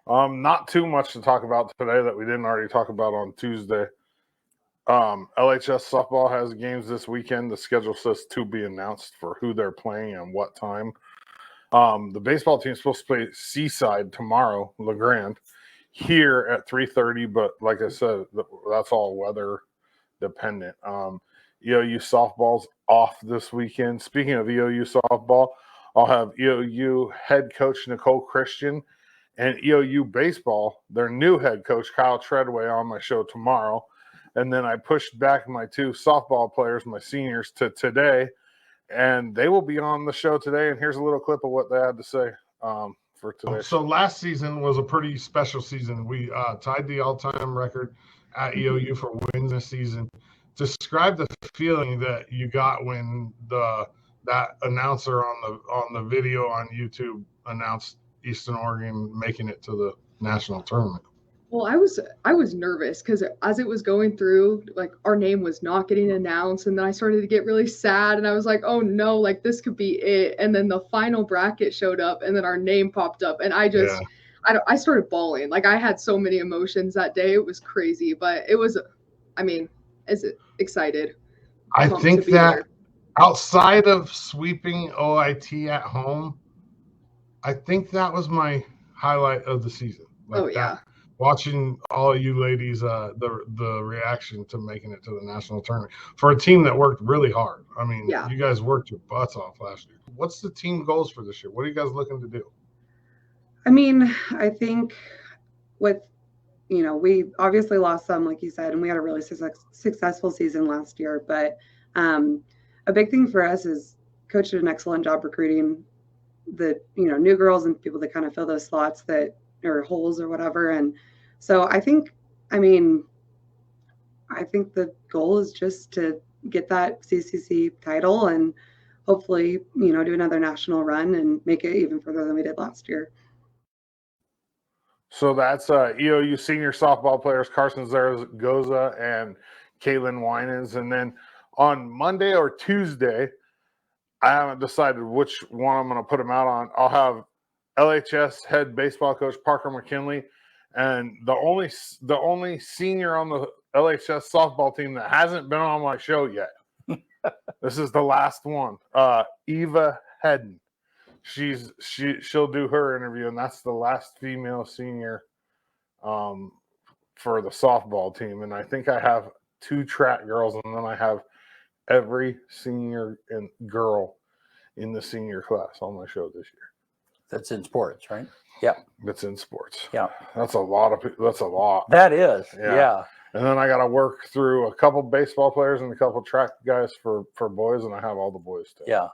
Not too much to talk about today that we didn't already talk about on Tuesday. LHS softball has games this weekend. The schedule says to be announced for who they're playing and what time. The baseball team is supposed to play Seaside tomorrow, LeGrand, here at 3:30. But like I said, that's all weather dependent. EOU softball's off this weekend. Speaking of EOU softball, I'll have EOU head coach Nicole Christian and EOU baseball, their new head coach Kyle Treadway, on my show tomorrow. And then I pushed back my two softball players, my seniors, to today, and they will be on the show today. And here's a little clip of what they had to say for today. So last season was a pretty special season. We tied the all-time record at EOU for wins this season. Describe the feeling that you got when that announcer on the video on YouTube announced Eastern Oregon making it to the national tournament. Well, I was nervous because as it was going through, like, our name was not getting announced, and then I started to get really sad, and I was like, oh no, like, this could be it. And then the final bracket showed up, and then our name popped up, and I started bawling. Like, I had so many emotions that day. It was crazy, but it was, excited. I think that outside of sweeping OIT at home, I think that was my highlight of the season. Like watching all of you ladies, the reaction to making it to the national tournament for a team that worked really hard. I mean, you guys worked your butts off last year. What's the team goals for this year? What are you guys looking to do? I mean, I think with, we obviously lost some, like you said, and we had a really successful season last year. But a big thing for us is Coach did an excellent job recruiting the, new girls and people that kind of fill those slots that or holes or whatever. And so I think the goal is just to get that CCC title and hopefully, do another national run and make it even further than we did last year. So that's EOU senior softball players Carson Zaragoza and Caitlin Winans. And then on Monday or Tuesday, I haven't decided which one I'm going to put them out on. I'll have LHS head baseball coach Parker McKinley, and the only senior on the LHS softball team that hasn't been on my show yet. This is the last one. Eva Hedden. She'll do her interview, and that's the last female senior for the softball team. And I think I have 2 track girls, and then I have every senior and girl in the senior class on my show this year. That's in sports, right? Yeah. That's in sports. Yeah. That's a lot. That is. Yeah. And then I got to work through a couple baseball players and a couple track guys for boys, and I have all the boys too. Yeah.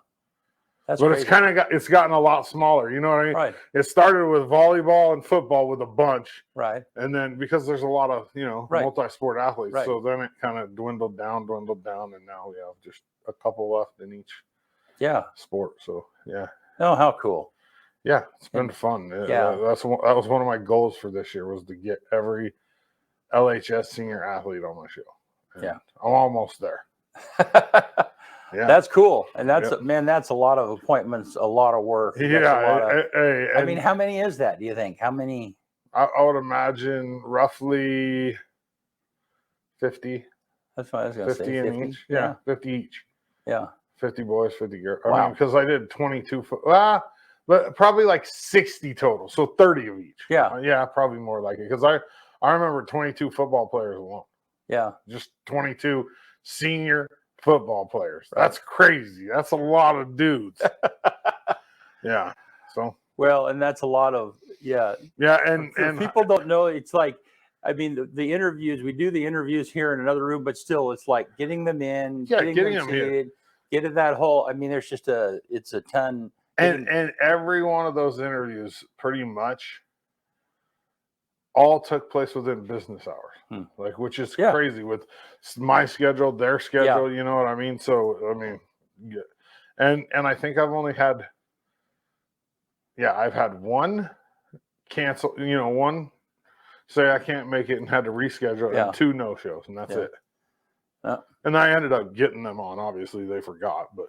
That's but crazy. it's gotten a lot smaller. You know what I mean? Right. It started with volleyball and football with a bunch. Right. And then because there's a lot of, multi-sport athletes. Right. So then it kind of dwindled down. And now we have just a couple left in each sport. So, yeah. Oh, how cool. Yeah, it's been fun. Yeah. That was one of my goals for this year, was to get every LHS senior athlete on my show. And I'm almost there. Yeah. That's cool. And that's that's a lot of appointments, a lot of work. I mean, how many is that, do you think? How many? I would imagine roughly 50. That's what I was going to say. 50 in each. Yeah, 50 each. Yeah. 50 boys, 50 girls. Wow. I mean, because I did 22 but probably like 60 total. So 30 of each. Yeah. Yeah, probably more like it. Because I remember 22 football players alone. Yeah. Just 22 senior football players. That's crazy. That's a lot of dudes. Yeah. So. Well, and that's a lot of, Yeah. And people don't know. It's like, I mean, the interviews, we do the interviews here in another room, but still it's like getting them in, getting them seated, getting that whole, I mean, there's just it's a ton. And every one of those interviews pretty much all took place within business hours, which is crazy with my schedule, their schedule, you know what I mean? So, I mean, and I think I've only had, I've had one cancel, one say I can't make it and had to reschedule, and 2 no-shows, and that's it. And I ended up getting them on. Obviously, they forgot, but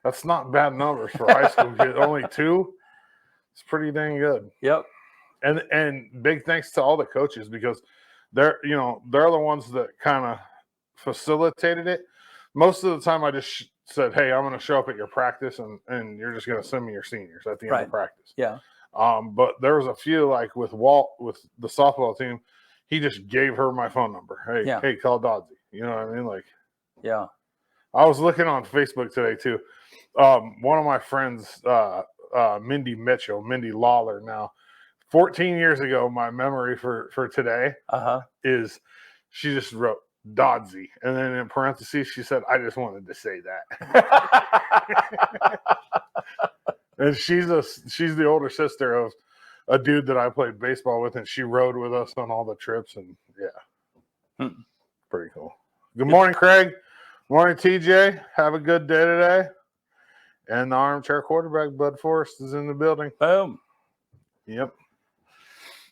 that's not bad numbers for high school kids. Only 2. It's pretty dang good. Yep. And big thanks to all the coaches because they're the ones that kind of facilitated it. Most of the time, I just said, "Hey, I'm going to show up at your practice, and you're just going to send me your seniors at the end of practice." Yeah. But there was a few like with Walt with the softball team, he just gave her my phone number. Hey, call Doddsy. You know what I mean? Like, yeah. I was looking on Facebook today too. One of my friends, Mindy Lawler now. 14 years ago, my memory for today is she just wrote Doddsy. And then in parentheses, she said, I just wanted to say that. And she's the older sister of a dude that I played baseball with, and she rode with us on all the trips. And pretty cool. Good morning, Craig. Morning, TJ. Have a good day today. And the armchair quarterback, Bud Forrest, is in the building. Boom. Yep.